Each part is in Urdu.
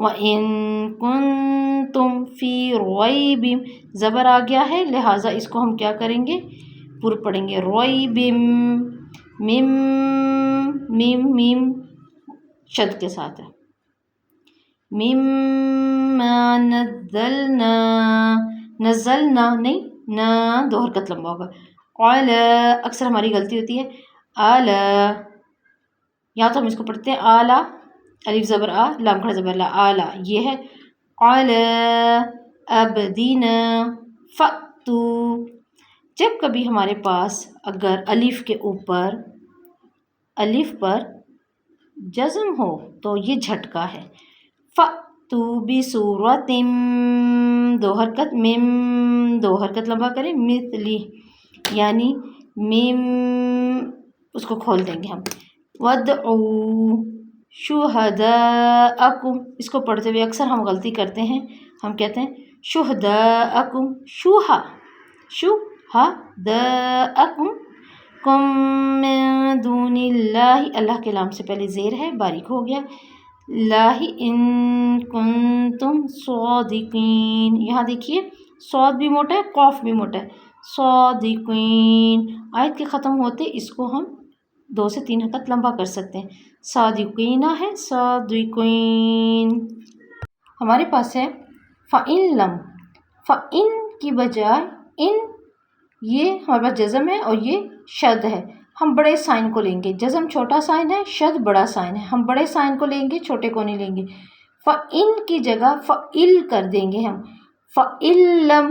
وَإِن كُنتُم فِي رَيْبٍ زبر آ گیا ہے، لہٰذا اس کو ہم کیا کریں گے؟ پور پڑھیں گے رَيْبٍ میم میم میم شد کے ساتھ ہے، مما نزلنا نزلنا نہیں نا دو حرکت لمبا ہوگا، اکثر ہماری غلطی ہوتی ہے یا تو ہم اس کو پڑھتے ہیں اعلیٰ الف زبر آ لام کھڑا زبر لا اعلیٰ، یہ ہے ابدینا فأتو۔ جب کبھی ہمارے پاس اگر الف کے اوپر الف پر جزم ہو تو یہ جھٹکا ہے، فأتو بسورۃ دو حرکت مم دو حرکت لمبا کریں مثلی یعنی میم اس کو کھول دیں گے ہم، وَادْعُوا شُهَدَاءَكُمْ اس کو پڑھتے ہوئے اکثر ہم غلطی کرتے ہیں، ہم کہتے ہیں شُهَدَاءَكُمْ شُهَدَاءَكُمْ کم من دون اللہ، اللہ کے لام سے پہلے زیر ہے باریک ہو گیا، لاہ ان کنتم صادقین، یہاں دیکھیے صاد بھی موٹا ہے قاف بھی موٹا ہے، صادقین آیت کے ختم ہوتے اس کو ہم 2 سے 3 حرکت لمبا کر سکتے ہیں، صادقینہ ہے صادقین۔ ہمارے پاس ہے فَإِن لم، فَإِن کی بجائے ان، یہ ہمارے پاس جزم ہے اور یہ شد ہے، ہم بڑے سائن کو لیں گے، جزم چھوٹا سائن ہے شد بڑا سائن ہے، ہم بڑے سائن کو لیں گے چھوٹے کو نہیں لیں گے، فَإِن کی جگہ فَإِل کر دیں گے ہم، فَإِن لم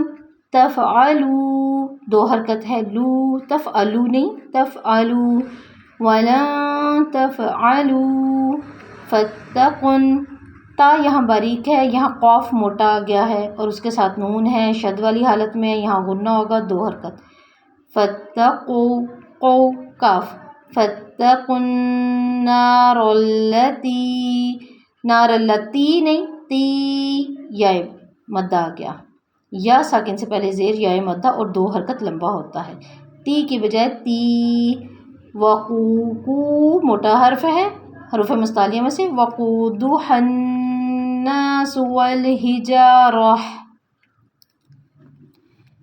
تفعلوا دو حرکت ہے لو تفعلوا نہیں تفعلوا وَلَن تفعلوا فَاتَّقُوا تا یہاں باریک ہے، یہاں قاف موٹا آ گیا ہے اور اس کے ساتھ نون ہے شد والی حالت میں، یہاں غنہ ہوگا دو حرکت، فَاتَّقُوا قو کاف فَاتَّقُوا النَّارَ الَّتِي نار التی نہیں تی یا مدہ آ گیا، یا ساکن سے پہلے زیر یا مدہ اور 2 حرکت لمبا ہوتا ہے، تی کی بجائے تی، وقوقو موٹا حرف ہے حروف مستعلیہ میں سے، وقودها الناس والحجارہ،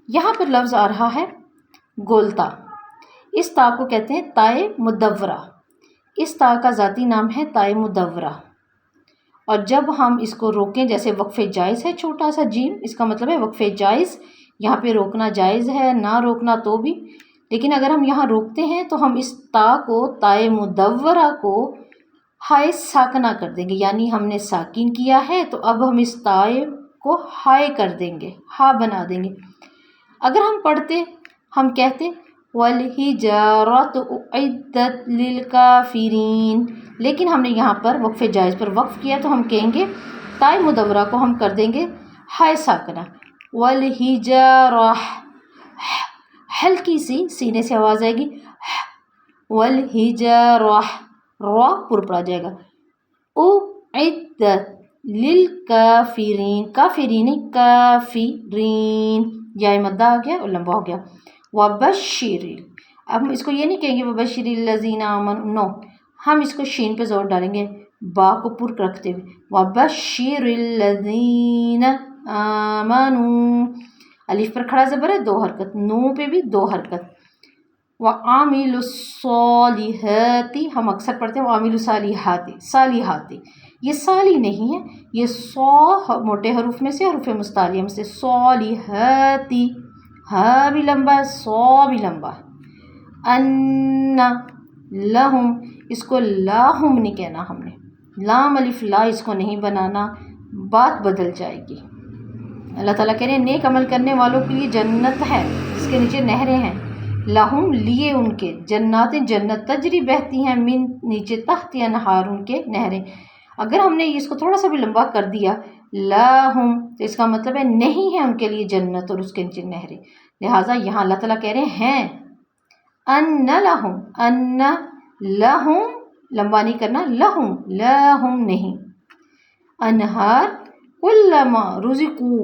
یہاں پر لفظ آ رہا ہے گولتا، اس تا کو کہتے ہیں تائے مدورہ، اس تا کا ذاتی نام ہے تائے مدورہ، اور جب ہم اس کو روکیں جیسے وقف جائز ہے چھوٹا سا جیم، اس کا مطلب ہے وقف جائز، یہاں پہ روکنا جائز ہے نہ روکنا تو بھی، لیکن اگر ہم یہاں روکتے ہیں تو ہم اس تا کو تائے مدورہ کو ہائے ساکنہ کر دیں گے، یعنی ہم نے ساکن کیا ہے تو اب ہم اس تائے کو ہائے کر دیں گے، ہا بنا دیں گے، اگر ہم پڑھتے ہم کہتے وَالْحِجَارَةُ أُعِدَّتْ لِلْكَافِرِينَ، لیکن ہم نے یہاں پر وقف جائز پر وقف کیا تو ہم کہیں گے تائے مدورہ کو ہم کر دیں گے ہائے ساکنہ، وَالْحِجَارَةُ ہلکی سی سینے سے آواز آئے گی، وَالْحِجَارَةُ را پر پڑا جائے گا، اُعِدَّتْ لِلْكَافِرِينَ کافرین کافرین، یا مدہ آ گیا اور لمبا ہو گیا، وَبَشِّرِ اب ہم اس کو یہ نہیں کہیں گے وَبَشِّرِ الَّذِينَ آمَنُوا نو، ہم اس کو شین پہ زور ڈالیں گے با کو پر رکھتے ہوئے، وَبَشِّرِ الَّذِينَ آمَنُوا الف پر کھڑا زبر ہے 2 حرکت، نو پہ بھی 2 حرکت، وَعَامِلُوا الصَّالِحَاتِ ہم اکثر پڑھتے ہیں وَعَامِلُوا الصَّالِحَاتِ صالحات، یہ صالی نہیں ہے، یہ صا موٹے حروف میں سے حروف مستعلیہ میں سے، صالحات، ہا بھی لمبا ہے صا بھی لمبا ہے، ان لہم اس کو لاہم نہیں کہنا، ہم نے لام الف لا اس کو نہیں بنانا، بات بدل جائے گی، اللہ تعالیٰ کہہ رہے ہیں نیک عمل کرنے والوں کے لیے جنت ہے جس کے نیچے نہریں ہیں، لہم لیے ان کے، جنات جنت تجری بہتی ہیں، من نیچے تحت انہار ان کے نہریں، اگر ہم نے اس کو تھوڑا سا بھی لمبا کر دیا لہم تو اس کا مطلب ہے نہیں ہے ان کے لیے جنت اور اس کے نیچے نہریں، لہٰذا یہاں اللہ تعالیٰ کہہ رہے ہیں ان لہم لمبا نہیں کرنا، لہم نہیں، انہار کلما رزقو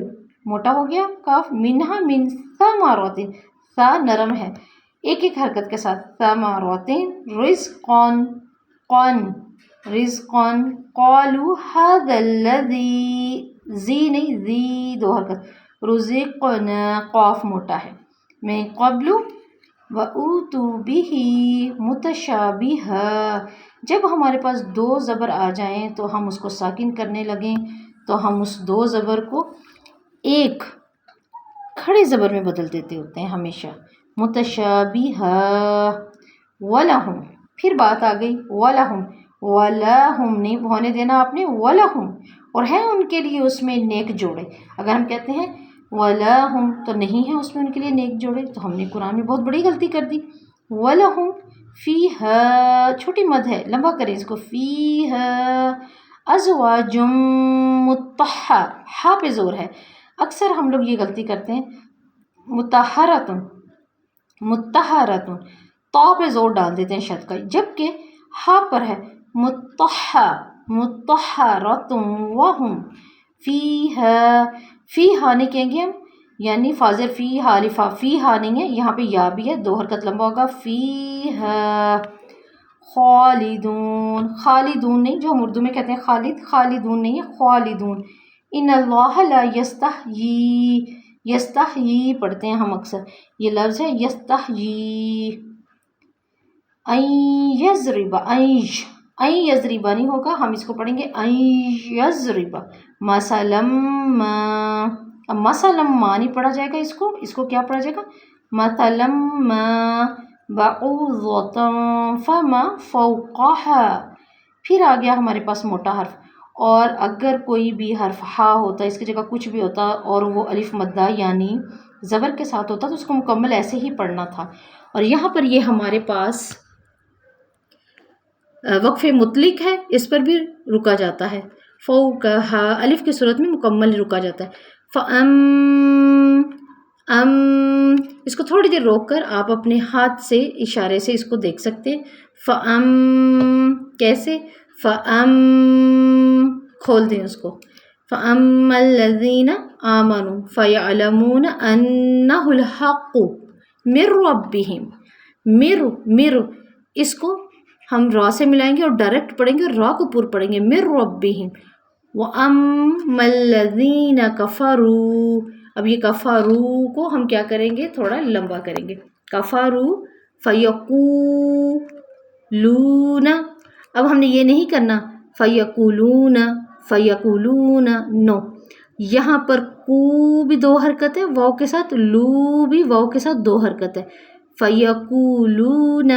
موٹا ہو گیا کاف منہا من ثمرات، سا نرم ہے ایک ایک حرکت کے ساتھ، ثمرات رزقان قان رزقا قالوا هذا الذي زی نہیں زی دو حرکت رزقنا قاف موٹا ہے میں قبل وَأُوتُوا بِهِ مُتَشَابِهًا جب ہمارے پاس دو زبر آ جائیں تو ہم اس کو ساکن کرنے لگیں تو ہم اس دو زبر کو ایک کھڑے زبر میں بدل دیتے ہوتے ہیں ہمیشہ متشابہہ وَلَهُمْ پھر بات آ گئی وَلَهُمْ نہیں ہونے دینا آپ نے وَلَهُمْ اور ہے ان کے لیے اس میں نیک جوڑے اگر ہم کہتے ہیں وَلَهُمْ تو نہیں ہے اس میں ان کے لیے نیک جوڑے تو ہم نے قرآن میں بہت بڑی غلطی کر دی وَلَهُمْ فِيهَا چھوٹی مد ہے لمبا کریں اس کو فِيهَا أَزْوَاجٌ مُطَّهَّرَةٌ ہا پہ زور ہے اکثر ہم لوگ یہ غلطی کرتے ہیں متحرۃ تا پہ زور ڈال دیتے ہیں شد کا جبکہ ہا پر ہے متحرۃ وہم فیہا نہیں کہیں گے ہم یعنی فاضل فی حالفا فی ہا نہیں ہے یہاں پہ یا بھی ہے دو حرکت لمبا ہوگا فیہا خالدون نہیں جو ہم اردو میں کہتے ہیں خالدون نہیں ہے خالدون ان اللہ لا یستحیی پڑھتے ہیں ہم اکثر یہ لفظ ہے یستحیی این یضرب این یضرب نہیں ہوگا ہم اس کو پڑھیں گے این یضرب مثلا ما نہیں پڑھا جائے گا اس کو کیا پڑھا جائے گا مثلا ما بعوضۃ فما فوقها پھر آ گیا ہمارے پاس موٹا حرف اور اگر کوئی بھی حرف ہا ہوتا اس کی جگہ کچھ بھی ہوتا اور وہ الف مدہ یعنی زبر کے ساتھ ہوتا تو اس کو مکمل ایسے ہی پڑھنا تھا اور یہاں پر یہ ہمارے پاس وقف مطلق ہے اس پر بھی رکا جاتا ہے فوقہا الف کی صورت میں مکمل رکا جاتا ہے اس کو تھوڑی دیر روک کر آپ اپنے ہاتھ سے اشارے سے اس کو دیکھ سکتے ہیں کیسے کھول دیں اس کو فَأَمَّا الَّذِينَ آمَنُوا فَيَعْلَمُونَ أَنَّهُ الْحَقُّ مِنْ رَبِّهِمْ مِر اس کو ہم را سے ملائیں گے اور ڈائریکٹ پڑھیں گے اور را کو پر پڑھیں گے مِنْ رَبِّهِمْ وَأَمَّا الَّذِينَ كَفَرُوا اب یہ کفروا کو ہم کیا کریں گے تھوڑا لمبا کریں گے کفروا فَيَقُولُونَ اب ہم نے یہ نہیں کرنا فَيَقُولُونَ نو یہاں پر کو بھی دو حرکت ہے واو کے ساتھ لو بھی واو کے ساتھ دو حرکت ہے فَيَقُولُونَ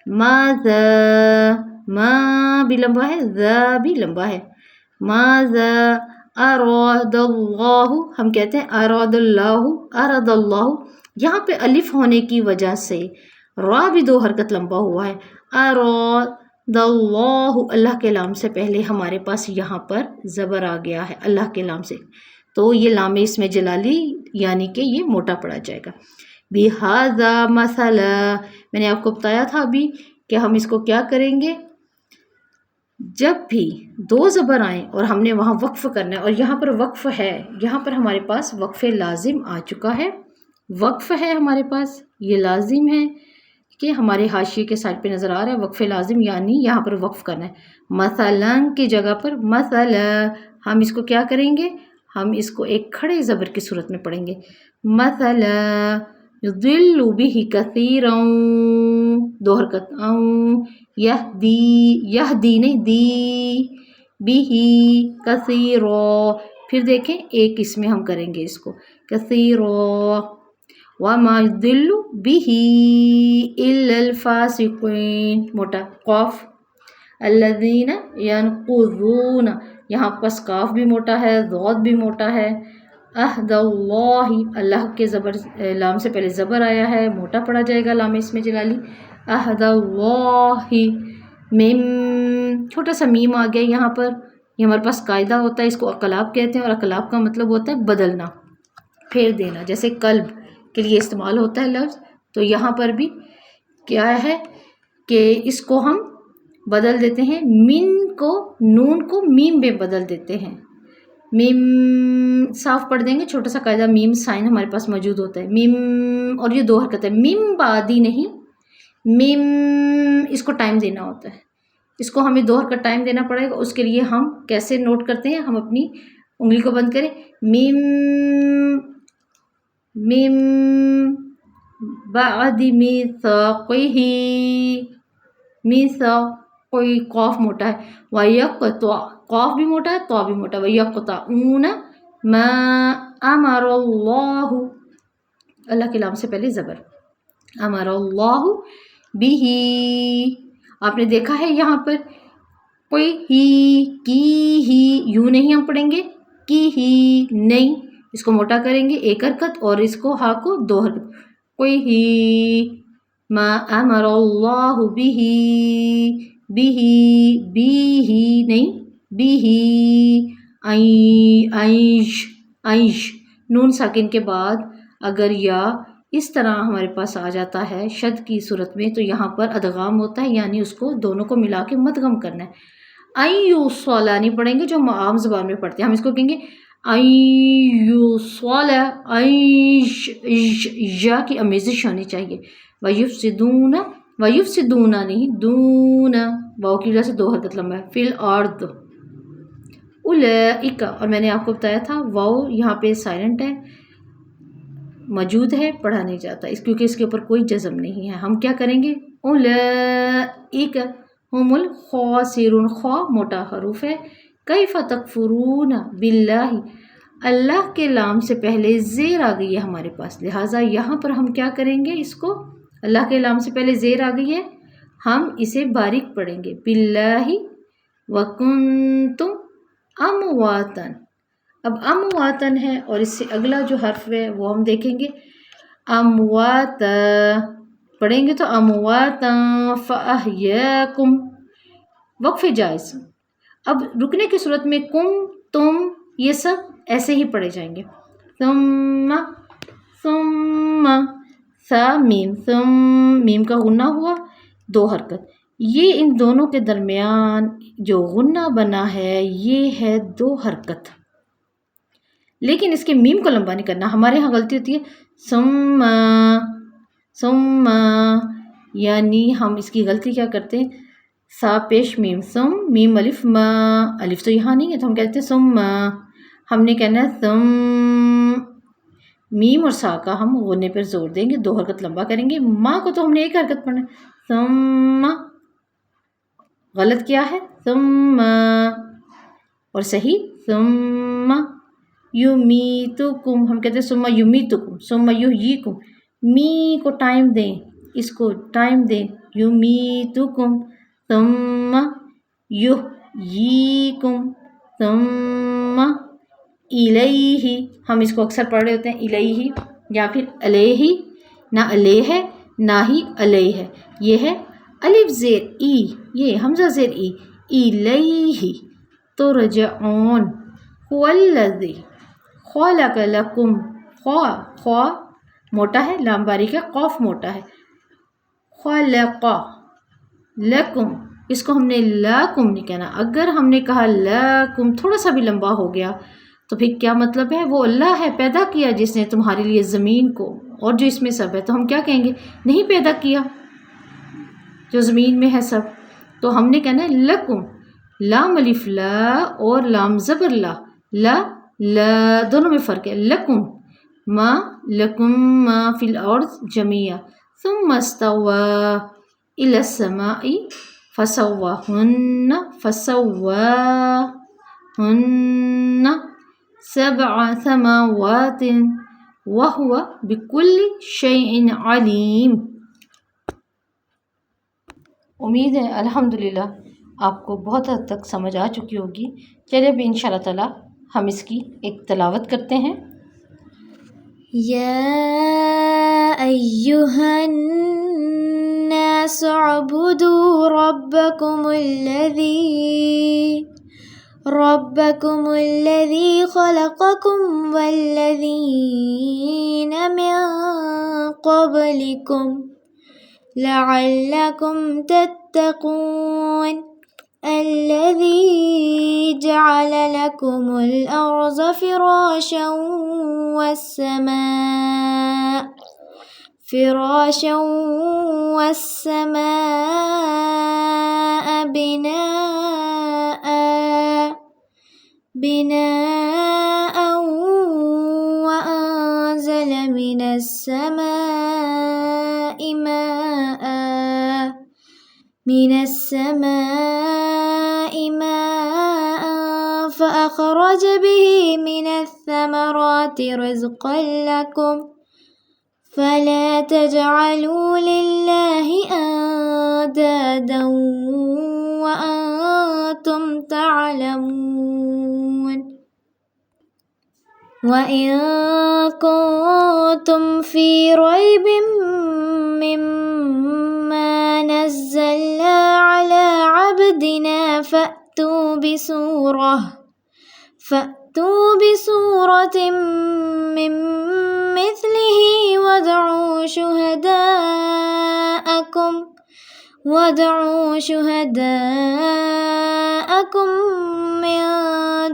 مَاذَا ما بھی لمبا ہے ذا بھی لمبا ہے مَاذَا اراد اللہ ہم کہتے ہیں اراد اللہ یہاں پہ الف ہونے کی وجہ سے را بھی دو حرکت لمبا ہوا ہے اراد اللہ کے لام سے پہلے ہمارے پاس یہاں پر زبر آ گیا ہے اللہ کے لام سے تو یہ لام اسم جلالی یعنی کہ یہ موٹا پڑا جائے گا بہذا مثلا میں نے آپ کو بتایا تھا ابھی کہ ہم اس کو کیا کریں گے جب بھی دو زبر آئیں اور ہم نے وہاں وقف کرنا ہے اور یہاں پر وقف ہے یہاں پر ہمارے پاس وقف لازم آ چکا ہے وقف ہے ہمارے پاس یہ لازم ہے کہ ہمارے حاشیے کے سائڈ پہ نظر آ رہا ہے وقف لازم یعنی یہاں پر وقف کرنا ہے مثلا کی جگہ پر مثلا ہم اس کو کیا کریں گے ہم اس کو ایک کھڑے زبر کی صورت میں پڑھیں گے مثلا یضل به کثیرا دو حرکت یہدی نہیں دی به کثیرا پھر دیکھیں ایک اس میں ہم کریں گے اس کو کثیرا وما یضل به الا الفاسقین موٹا قاف الذین ینقضون یہاں پس قاف بھی موٹا ہے ضاد بھی موٹا ہے عہد اللہ کے زبر لام سے پہلے زبر آیا ہے موٹا پڑا جائے گا لام اسم جلالی عہد اللہ میم چھوٹا سا میم آ گیا یہاں پر یہ ہمارے پاس قاعدہ ہوتا ہے اس کو اقلاب کہتے ہیں اور اقلاب کا مطلب ہوتا ہے بدلنا پھیر دینا جیسے قلب کے لیے استعمال ہوتا ہے لفظ تو یہاں پر بھی کیا ہے کہ اس کو ہم بدل دیتے ہیں من کو نون کو میم میں بدل دیتے ہیں میم صاف پڑھ دیں گے چھوٹا سا قاعدہ میم سائن ہمارے پاس موجود ہوتا ہے میم اور یہ دو حرکت ہے میم بادی نہیں میم اس کو ٹائم دینا ہوتا ہے اس کو ہمیں 2 حرکت ٹائم دینا پڑے گا. اس کے لیے ہم کیسے نوٹ کرتے ہیں؟ ہم اپنی انگلی کو بند کریں. میم میم بعد میثاقہ کوئی قاف موٹا ہے. وَيَقْطَعُ قاف بھی موٹا ہے، طا بھی موٹا ہے. وَيَقْطَعُونَ مَا أَمَرَ اللَّهُ اللہ کے لام سے پہلے زبر. امر اللہ بِهِ آپ نے دیکھا ہے یہاں پر کوئی ہی کی ہی یوں نہیں ہم پڑھیں گے، کی ہی نہیں، اس کو موٹا کریں گے 1 حرکت اور اس کو ہا کو 2 حرکت. کوئی ہی ما امر اللہ بِهِ نہیں بِهِ عیش نون ساکن کے بعد اگر یا اس طرح ہمارے پاس آ جاتا ہے شد کی صورت میں تو یہاں پر ادغام ہوتا ہے، یعنی اس کو دونوں کو ملا کے مدغم کرنا ہے. ایوصلا نہیں پڑھیں گے جو ہم عام زبان میں پڑھتے ہیں، ہم اس کو کہیں گے ایوصلا یا کی امیزش ہونی چاہیے. ویفسدون نہیں دون واو کی وجہ سے 2 حرکت لمبا ہے. فی الارض اولئک اور میں نے آپ کو بتایا تھا واو یہاں پہ سائلنٹ ہے، موجود ہے، پڑھا نہیں جاتا اس کیونکہ اس کے اوپر کوئی جزم نہیں ہے. ہم کیا کریں گے؟ اولئک هم الخاسرون خا موٹا حروف ہے. کیف تکفرون باللہ اللہ کے لام سے پہلے زیر آ گئی ہے ہمارے پاس، لہٰذا یہاں پر ہم کیا کریں گے؟ اس کو اللہ کے لام سے پہلے زیر آ گئی ہے، ہم اسے باریک پڑھیں گے. باللہ وکنتم امواتن اب امواتن ہے اور اس سے اگلا جو حرف ہے وہ ہم دیکھیں گے. اموات پڑھیں گے تو امواتا فاحیاکم وقف جائز. اب رکنے کی صورت میں کم تم یہ سب ایسے ہی پڑھے جائیں گے. ثم میم کا غنہ ہوا 2 حرکت. یہ ان دونوں کے درمیان جو غنہ بنا ہے یہ ہے 2 حرکت، لیکن اس کے میم کو لمبا نہیں کرنا. ہمارے ہاں غلطی ہوتی ہے ثم یعنی ہم اس کی غلطی کیا کرتے ہیں؟ سا پیش میم ثم میم الف ما الف تو یہاں نہیں ہے تو ہم کہتے ہیں ثم. ہم نے کہنا ہے ثم میم اور سا کا ہم غنّے پر زور دیں گے، 2 حرکت لمبا کریں گے. ماں کو تو ہم نے 1 حرکت پڑھنا ہے. ثم غلط کیا ہے؟ ثم اور صحیح ثم یمیتکم ہم کہتے ہیں ثم یمیتکم ثم یحییکم. می کو ٹائم دیں، اس کو ٹائم دیں. یمیتکم ثم یحییکم ثم الیہ ہم اس کو اکثر پڑھ رہے ہوتے ہیں الیہ یا پھر علیہ، نہ علیہ ہے نہ ہی علیہ ہے، یہ ہے الف زیر ای، یہ حمزہ زیر ای. الیہ ترجعون هو الذی خلق لکم خوا موٹا ہے، لام باریک ہے، قاف موٹا ہے. خلق لکم اس کو ہم نے لاکم نہیں کہنا. اگر ہم نے کہا لاکم تھوڑا سا بھی لمبا ہو گیا تو پھر کیا مطلب ہے؟ وہ اللہ ہے پیدا کیا جس نے تمہارے لیے زمین کو اور جو اس میں سب ہے، تو ہم کیا کہیں گے؟ نہیں پیدا کیا جو زمین میں ہے سب، تو ہم نے کہنا ہے لکم. لام الف لا اور لام زبر لا دونوں میں فرق ہے. لکم ما فی الارض جميعا ثم استوى الى السماء فسواهن 7 سماوات وهو بكل شيء علیم. امید ہے الحمدللہ آپ کو بہت حد تک سمجھ آ چکی ہوگی. چلیے اب انشاءاللہ تعالی ہم اس کی ایک تلاوت کرتے ہیں. یا ایہا الناس اعبدوا ربکم الذی خلقکم والذین من قبلکم لعلکم تتقون الذي جعل لكم الأرض فراشا فراشا والسماء بناء وأنزل من السماء ماء فأخرج به من الثمرات رزقا لكم فلا تجعلوا لله أندادا وأنتم تعلمون وإن كنتم في ريب مما نزلنا على عبدنا فأتوا بسورة من مثله وادعوا شهداءكم من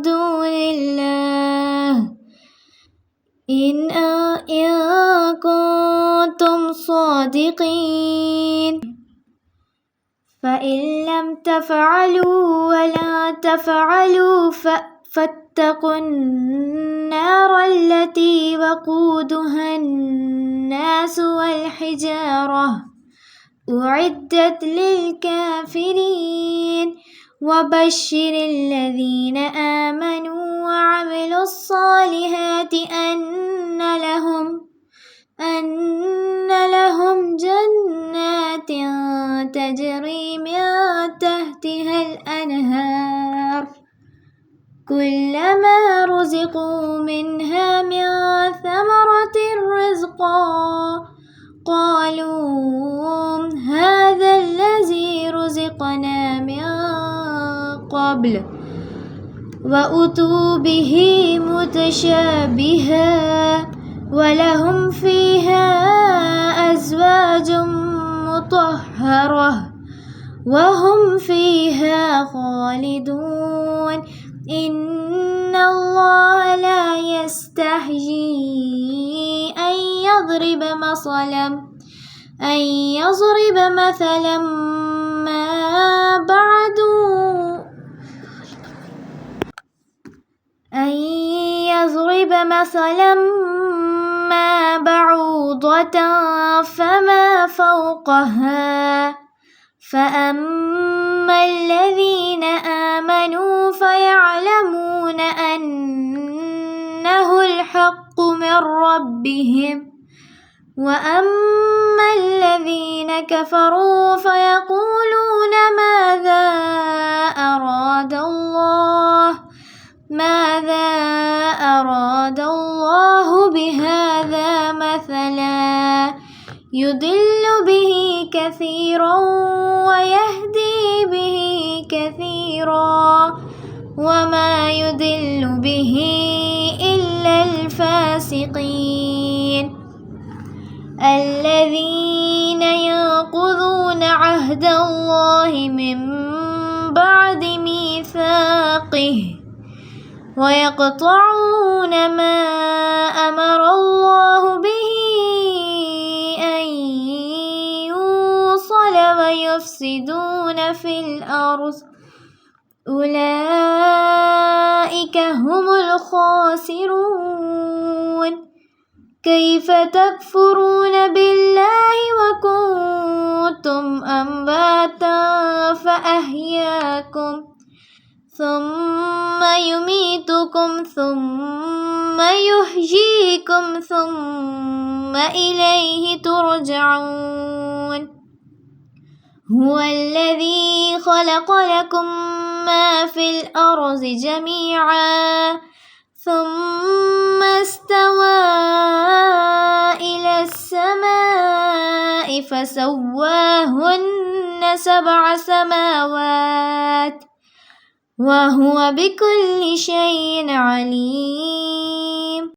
دون الله إن كنتم صادقين فإن لم تفعلوا ولا تفعلوا فاتقوا النار التي وقودها الناس والحجارة أعدت للكافرين وبشر الذين آمنوا وعملوا الصالحات أن لهم جنات تجري من تحتها الأنهار كلما رزقوا منها من ثمرة رزقا قالوا هذا الذي رزقنا من قبل وأتوا به متشابها ولهم فيها أزواج مطهرة وهم فيها خالدون إن الله لا يستحيي أن يضرب مثلا ما بعوضة فما فوقها فأما الذين آمنوا فيعلمون أنه الحق من ربهم وأما الذين كفروا فيقولون ماذا أراد الله بهذا مثلا يضل به كثيرا ويهدي به كثيرا وما يضل به إلا الفاسقين الذين ينقضون عهد الله من بعد ميثاقه ويقطعون ما أمر الله به أن يوصل ويفسدون في الأرض أولئك هم الخاسرون كيف تكفرون بالله وكنتم أمواتا فأحياكم ثم يميتكم ثم يحييكم ثم إليه ترجعون هو الذي خلق لكم ما في الأرض جميعا ثم استوى إلى السماء فسواهن 7 سماوات وهو بكل شيء عليم